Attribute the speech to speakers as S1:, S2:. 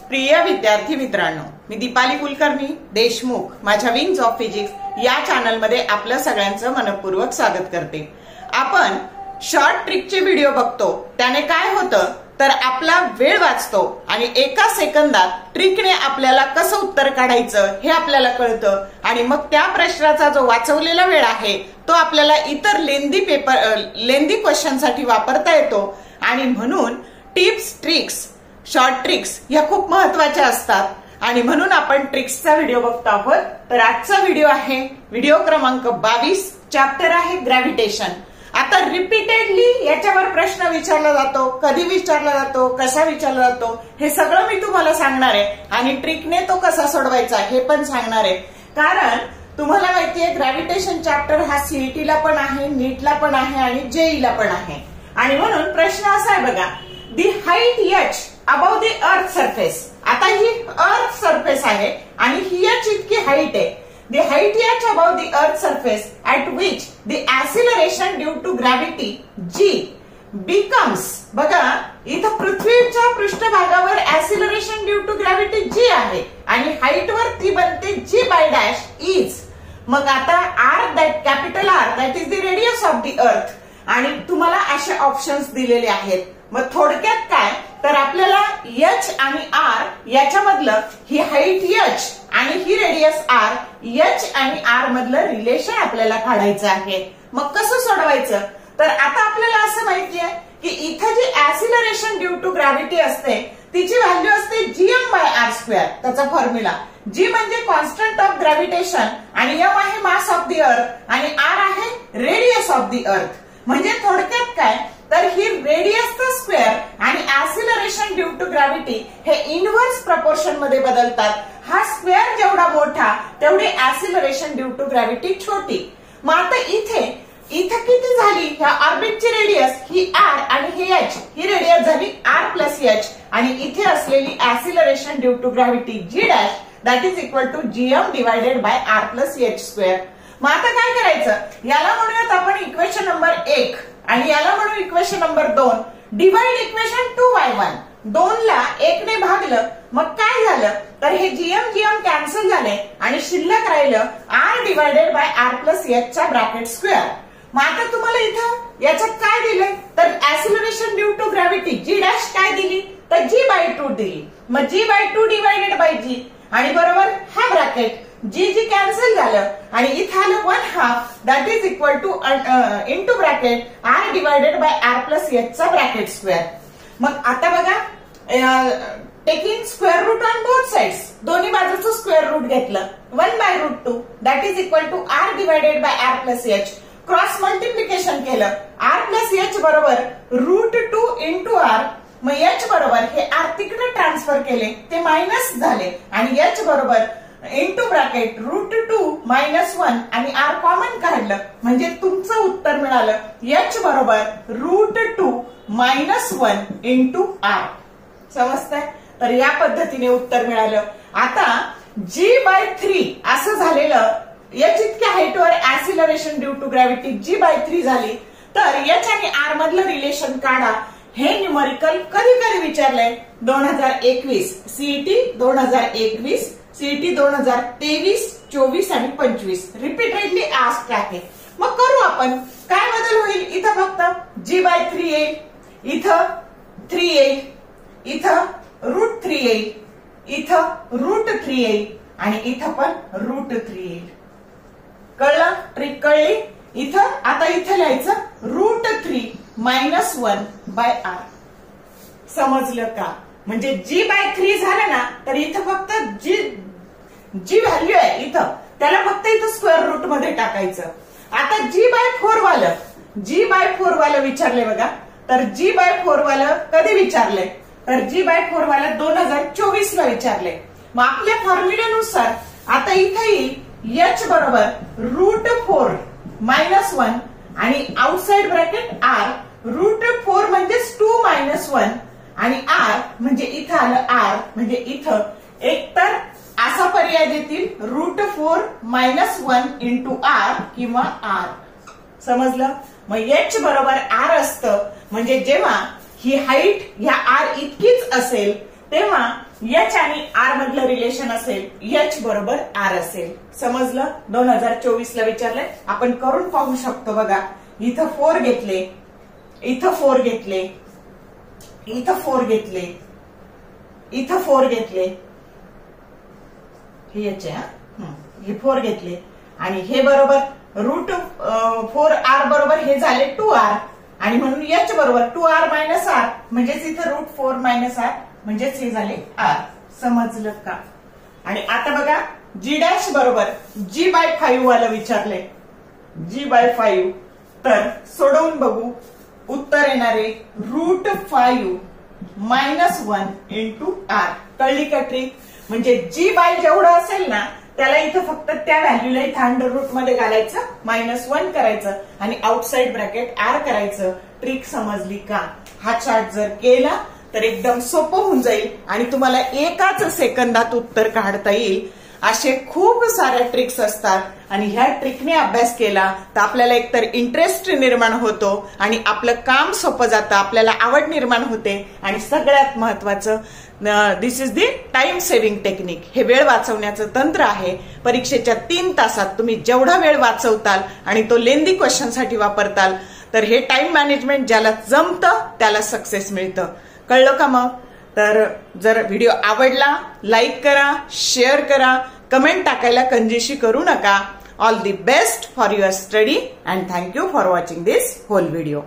S1: प्रिय विद्यार्थी मित्रांनो, मी दीपाली कुलकर्णी देशमुख माझ्या विंग्स ऑफ फिजिक्स या चॅनल मध्ये आपल्या सगळ्यांचं मनपूर्वक स्वागत करते। आपण शॉर्ट ट्रिकचे व्हिडिओ बघतो, त्याने काय होतं तर आपला वेळ वाचतो आणि एका सेकंदात ट्रिकने आपल्याला कसं उत्तर काढायचं हे आपल्याला कळतं आणि मग त्या प्रश्नाचा जो वाचवलेला वेळ आहे तो आपल्याला इतर लेंदी क्वेश्चन साठी वापरता येतो। आणि म्हणून टिप्स ट्रिक्स शॉर्ट ट्रिक्स या खूप महत्वाच्या असतात आणि म्हणून आपण ट्रिक्सचा व्हिडिओ बघतो आहोत। तर आजचा व्हिडिओ आहे व्हिडिओ क्रमांक 22, चॅप्टर आहे ग्रॅव्हिटेशन। आता रिपीटेडली याच्यावर प्रश्न विचारला जातो, कधी विचारला जातो, कसा विचारला जातो हे सगळं मी तुम्हाला सांगणार आहे आणि ट्रिकने तो कसा सोडवायचा हे पण सांगणार आहे। कारण तुम्हाला माहितीये ग्रॅव्हिटेशन चॅप्टर हा सीईटी ला पण आहे, नीटला पण आहे आणि जेई ला पण आहे। आणि म्हणून प्रश्न असा आहे बघा, the height h above the earth surface. आता ही अर्थ सरफेस आहे आणि ही h इतकी हाईट आहे। The height h above the earth surface at which the acceleration due to gravity g becomes, बघा इथं पृथ्वीच्या पृष्ठभागावर acceleration due to gravity g आहे आणि हाईट वर ती बनते g by dash is। मग आता r that capital R that is the radius of the earth आणि तुम्हाला असे ऑप्शन्स दिलेले आहेत। मग थोडक्यात काय तर आपल्याला h आणि r याच्यामधलं ही हाईट h आणि ही रेडियस r, h आणि r मधलं रिलेशन आपल्याला काढायचं आहे। मग कसं सोडवायचं तर आता आपल्याला असं माहिती आहे की इथं जी ऍक्सिलरेशन ड्यू टू ग्रॅव्हिटी असते तिची व्हॅल्यू असते gm/r²। त्याचा फॉर्म्युला g म्हणजे कॉन्स्टंट ऑफ ग्रॅव्हिटेशन आणि m आहे मास ऑफ द अर्थ आणि r आहे रेडियस ऑफ द अर्थ। म्हणजे थोडक्यात काय तर ही रेडियसचा स्क्वेअर आणि ऍक्सिलरेशन ड्यू टू ग्रॅव्हिटी हे इनव्हर्स प्रपोर्शन मध्ये बदलतात। हा स्क्वेअर जेवढा मोठा तेवढी ऍक्सिलरेशन ड्यू टू ग्रॅव्हिटी छोटी। मग आता इथं किती झाली ह्या ऑर्बिटची रेडियस ही r आणि हे h, ही रेडियस झाली r प्लस h आणि इथे असलेली acceleration due to gravity g dash that is equal to gm divided by r plus h square. मग आता काय करायचं, याला म्हणूयात आपण इक्वेशन नंबर 1 आणि याला म्हणू equation number 2। Divide equation 2y1, 2 ला 1 ने भागलं मग काय झालं तर हे gm कॅन्सल झाले आणि शिल्लक राहिलं r divided by r plus h चा ब्रॅकेट स्क्वेअर। मग आता तुम्हाला इथं याच्यात काय दिलंय तर acceleration due to gravity g dash काय दिली तर g/2 दिली। मग g/2 डिवायडेड बाय g आणि बरोबर हा ब्रॅकेट g कॅन्सल झालं आणि इथं आलं 1/2 that is equal to into bracket r divided by r plus h चा ब्रॅकेट स्क्वेअर। मग आता बघा taking square root on both sides, दोन्ही बाजूचं स्क्वेअर रूट घेतलं 1/√2 that is equal to r divided by r plus h। Cross multiplication केलं r plus h बरोबर √2 into r। मग h बरोबर हे r तिकडे ट्रान्सफर केले ते मायनस झाले आणि h बरोबर इंटू ब्रॅकेट √2 -1 आणि r कॉमन काढलं म्हणजे तुमचं उत्तर मिळालं h बरोबर √2 -1 इंटू r। समजतंय? तर या पद्धतीने उत्तर मिळालं। आता g/3 असं झालेलं h इतक्या हाईटवर acceleration due to gravity g/3 झाली तर h आणि r मधलं रिलेशन काढा। हे न्यूमरिकल कधी विचारलंय 2021 सीईटी 2021 सीईटी 2023, 24 आणि 25 रिपीटेडली आस्क्ड आहे। मग करू आपण काय बदल होईल, इथं फक्त g/3 येईल, इथं 3 येईल, इथं √3 येईल, इथं √3 येईल आणि इथं पण √3 येईल। कळलं? ट्रिक कळली? इथं आता इथं लिहायचं √3 -1/r। समजलं का? म्हणजे g/3 झालं ना तर इथं फक्त जी व्हॅल्यू आहे इथं त्याला फक्त इथं स्क्वेअर रूट मध्ये टाकायचं। आता g/4 वालं विचारले बघा, तर g/4 वालं कधी विचारले तर g/4 वालं 2024 ला विचारले। मग आपल्या फॉर्म्युल्यानुसार आता इथे येईल h बरोबर √4 -1 आणि आउटसाइड ब्रॅकेट r, √4 म्हणजे 2 -1 आणि r म्हणजे इथं आलं r म्हणजे इथं एकतर असा पर्याय देतील √4 -1 इंटू r किंवा r। समजलं? मग h बरोबर r असतं म्हणजे जेव्हा ही हाईट ह्या r इतकीच असेल तेव्हा एच आणि आर मधलं रिलेशन असेल एच बरोबर आर असेल. समजलं? 2024 ला विचारलंय. आपण करून पाहू शकतो. बघा, इथं 4 घेतले, इथं 4 घेतले, इथं 4 घेतले, इथं 4 घेतले, हे एच आहे, हे 4 घेतले आणि हे बरोबर √4r बरोबर हे झाले 2r आणि म्हणून एच बरोबर 2r मायनस आर म्हणजेच इथं √4 मायनस आर म्हणजेच हे झाले आर. समजलं का? आणि आता बघा g' बरोबर g/5 वाला विचारले. g/5 तर सोडवून बघू. उत्तर येणारे √5 मायनस 1 इंटू आर. कळली का ट्रिक? म्हणजे g/ जेवढं असेल ना त्याला इथं फक्त त्या व्हॅल्यूला इथं अंडर रूट मध्ये घालायचं, -1 करायचं आणि आउटसाइड ब्रॅकेट आर करायचं. ट्रिक समजली का? हा चार्ट जर केला तर एकदम सोपं होऊन जाईल आणि तुम्हाला एकाच सेकंदात उत्तर काढता येईल. असे खूप साऱ्या ट्रिक्स असतात आणि ह्या ट्रिकने अभ्यास केला तर आपल्याला एकतर इंटरेस्ट निर्माण होतो आणि आपलं काम सोपं जातं, आपल्याला आवड निर्माण होते आणि सगळ्यात महत्वाचं this is the time saving technique. हे वेळ वाचवण्याचं तंत्र आहे. परीक्षेच्या 3 तासात तुम्ही जेवढा वेळ वाचवताल आणि तो लेंदी क्वेश्चनसाठी वापरताल तर हे टाइम मॅनेजमेंट ज्याला जमतं त्याला सक्सेस मिळतं. कळलं का मग? तर जर व्हिडिओ आवडला लाईक करा, शेअर करा, कमेंट टाकायला कंजूसी करू नका. All the best for your study and thank you for watching this whole video.